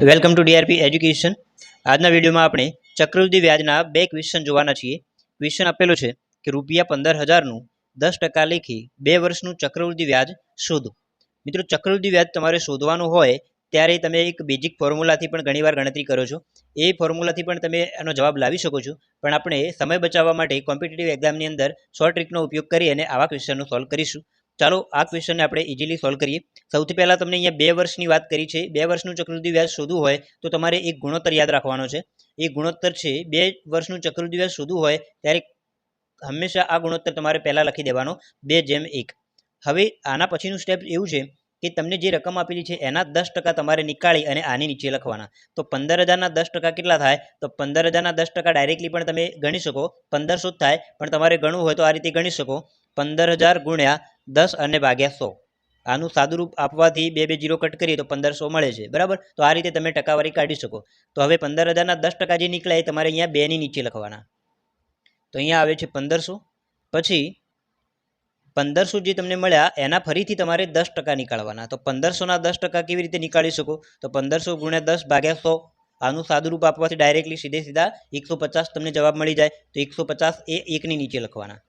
Welcome to DRP education. આજના વિડીયોમાં આપણે ચક્રવૃદ્ધિ વ્યાજના બે ક્વેશ્ચન જોવાના છીએ। ક્વેશ્ચન આપેલો છે કે ₹15,000નું 10% લેખે 2 વર્ષનું ચક્રવૃદ્ધિ વ્યાજ શોધો। મિત્રો, ચક્રવૃદ્ધિ વ્યાજ તમારે શોધવાનું હોય ત્યારે તમે એક બેઝિક ફોર્મ્યુલાથી પણ ઘણીવાર ગણતરી કરો છો। એ ફોર્મ્યુલાથી પણ તમે એનો જવાબ લાવી શકો છો, પણ આપણે સમય બચાવવા માટે કોમ્પિટિટિવ એક્ઝામની અંદર શોર્ટ ટ્રિકનો ઉપયોગ કરી અને આવા ક્વેશ્ચનનો સોલ્વ કરીશું। ચાલો આ ક્વેશ્ચનને આપણે ઇઝીલી સોલ્વ કરીએ। સૌથી પહેલાં તમને અહીંયા 2 વર્ષની વાત કરી છે। 2 વર્ષનું ચક્રવૃદ્ધિ વ્યાજ શોધવું હોય તો તમારે એક ગુણોત્તર યાદ રાખવાનો છે। એ ગુણોત્તર છે 2 વર્ષનું ચક્રવૃદ્ધિ વ્યાજ શોધવું હોય ત્યારે હંમેશા આ ગુણોત્તર તમારે પહેલાં લખી દેવાનો 2/1। હવે આના પછીનું સ્ટેપ એવું છે કે તમને જે રકમ આપેલી છે એના 10% તમારે નીકાળી અને આની નીચે લખવાના। તો 15,000ના 10% કેટલા થાય? તો 15,000ના 10% ડાયરેક્ટલી પણ તમે ગણી શકો, 1500 જ થાય, પણ તમારે ગણવું હોય તો આ રીતે ગણી શકો, 15,000 ગુણ્યા 10 અને ભાગ્યા 100। આનું સાદુરૂપ આપવાથી 2 0 કટ કરીએ તો 1500 મળે છે, બરાબર। તો આ રીતે તમે ટકાવારી કાઢી શકો। તો હવે 15,000ના 10% જે નીકળ્યા એ તમારે અહીંયા 2 ની નીચે લખવાના। તો અહીંયા આવે છે 1500, પછી 1500 જે તમને મળ્યા એના ફરીથી તમારે 10% નીકાળવાના। તો 1500ના 10% કેવી રીતે નીકાળી શકો? તો 1500 ગુણ્યા 10 ભાગ્યા 100। આનું સાદુરૂપ આપવાથી ડાયરેક્ટલી સીધા 150 તમને જવાબ મળી જાય। તો 150 એ 1 ની નીચે લખવાના।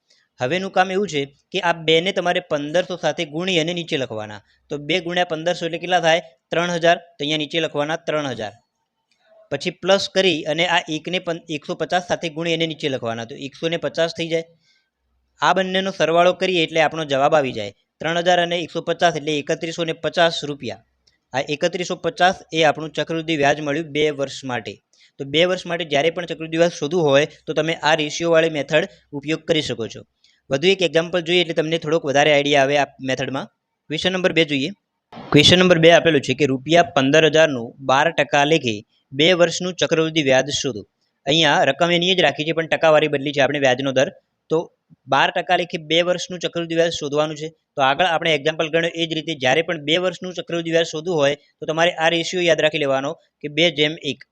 હવેનું કામ એવું છે કે આ 2 ને તમારે 1500 સાથે ગુણી અને નીચે લખવાના। તો 2 ગુણ્યા 1500 એટલે કેટલા થાય? 3000। તો અહીંયા નીચે લખવાના 3000। પછી પ્લસ કરી અને આ 1 ને 150 સાથે ગુણી અને નીચે લખવાના। તો 150 થઈ જાય। આ બંનેનો સરવાળો કરીએ એટલે આપણો જવાબ આવી જાય 3000 અને 150 એટલે 3150 રૂપિયા। આ 3150 એ આપણું ચક્રવૃદ્ધિ વ્યાજ મળ્યું 2 વર્ષ માટે। તો 2 વર્ષ માટે જ્યારે પણ ચક્રવૃદ્ધિ વ્યાજ શોધવું હોય તો તમે આ રેશિયોવાળી મેથડ ઉપયોગ કરી શકો છો। વધુ એક એક્ઝામ્પલ જોઈએ એટલે તમને થોડોક વધારે આઈડિયા આવે આ મેથડમાં। ક્વેશ્ચન નંબર 2 જોઈએ। ક્વેશ્ચન નંબર 2 આપેલું છે કે ₹15,000નું 12% લેખે 2 વર્ષનું ચક્રવૃદ્ધિ વ્યાજ શોધો। અહીંયા રકમ એની જ રાખી છે પણ ટકાવારી બદલી છે આપણે વ્યાજનો દર। તો 12% લેખે 2 વર્ષનું ચક્રવૃદ્ધિ વ્યાજ શોધવાનું છે। તો આગળ આપણે એક્ઝામ્પલ ગણ્યો એ જ રીતે જ્યારે પણ 2 વર્ષનું ચક્રવૃદ્ધિ વ્યાજ શોધવું હોય તો તમારે આ રેશિયો યાદ રાખી લેવાનો કે 2/1।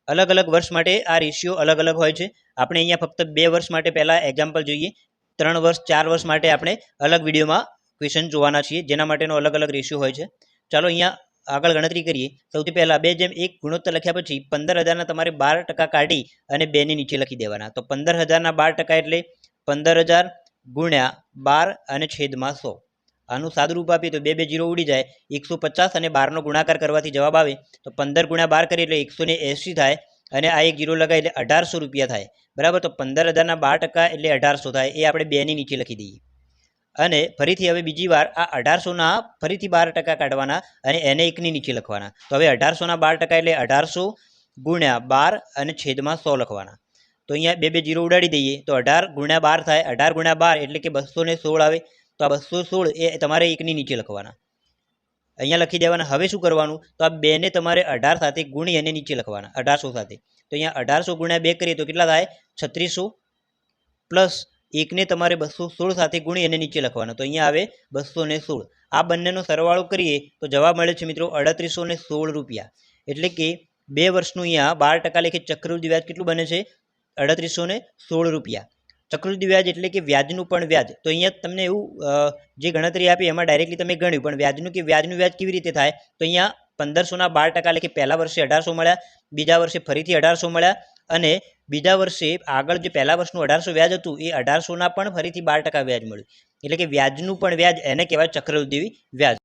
અલગ અલગ વર્ષ માટે આ રેશિયો અલગ અલગ હોય છે। આપણે અહીંયા ફક્ત 2 વર્ષ માટે પહેલાં એક્ઝામ્પલ જોઈએ। 3 વર્ષ 4 વર્ષ માટે આપણે અલગ વિડીયોમાં ક્વેશ્ચન જોવાના છીએ જેના માટેનો અલગ અલગ રેશિયો હોય છે। ચાલો અહીંયા આગળ ગણતરી કરીએ। સૌથી પહેલાં 2/1 ગુણોત્તર લખ્યા પછી 15,000ના તમારે 12% કાઢી અને 2 ની નીચે લખી દેવાના। તો 15,000ના 12% એટલે 15,000 ગુણ્યા 12 અને છેદમાં 100। આનું સાદુરૂપ આપીએ તો 2 0 ઉડી જાય। 150 અને 12નો ગુણાકાર કરવાથી જવાબ આવે તો 15 ગુણ્યા 12 કરીએ એટલે 180 થાય અને આ એક 0 લગાય એટલે 1800 રૂપિયા થાય, બરાબર। તો 15,000ના 12% એટલે 1800 થાય। એ આપણે 2 ની નીચે લખી દઈએ અને ફરીથી હવે બીજી વાર આ 1800ના ફરીથી 12% કાઢવાના અને એને 1 ની નીચે લખવાના। તો હવે 1800ના 12% એટલે 1800 ગુણ્યા 12 અને છેદમાં 100 લખવાના। તો અહીંયા 2 0 ઉડાડી દઈએ તો 18 ગુણ્યા 12 થાય। 18 ગુણ્યા 12 એટલે કે 216 આવે। તો આ 216 એ તમારે 1 ની નીચે લખવાના, અહીંયા લખી દેવાના। હવે શું કરવાનું? તો આ 2 ને તમારે 18 સાથે ગુણી અને નીચે લખવાના 1800 સાથે। તો અહીંયા 1800 ગુણ્યા 2 કરીએ તો કેટલા થાય? 3600 પ્લસ 1 ને તમારે 216 સાથે ગુણી અને નીચે લખવાના। તો અહીંયા આવે 216। આ બંનેનો સરવાળો કરીએ તો જવાબ મળે છે મિત્રો 3816 રૂપિયા। એટલે કે 2 વર્ષનું અહીંયા 12% લેખે ચક્રવૃદ્ધિ વ્યાજ કેટલું બને છે? 3816 રૂપિયા। ચક્રવૃદ્ધિ વ્યાજ એટલે કે વ્યાજનું પણ વ્યાજ। તો અહીંયા તમને એવું જે ગણતરી આપી એમાં ડાયરેક્ટલી તમે ગણ્યું, પણ વ્યાજનું વ્યાજ કેવી રીતે થાય? તો અહીંયા 1500ના 12% લેખે પહેલા વર્ષે 1800 મળ્યા, બીજા વર્ષે ફરીથી 1800 મળ્યા અને બીજા વર્ષે આગળ જે પહેલા વર્ષનું 1800 વ્યાજ હતું એ 1800ના પણ ફરીથી 12% વ્યાજ મળ્યું। એટલે કે વ્યાજનું પણ વ્યાજ એને કહેવાય ચક્રવૃદ્ધિ વ્યાજ।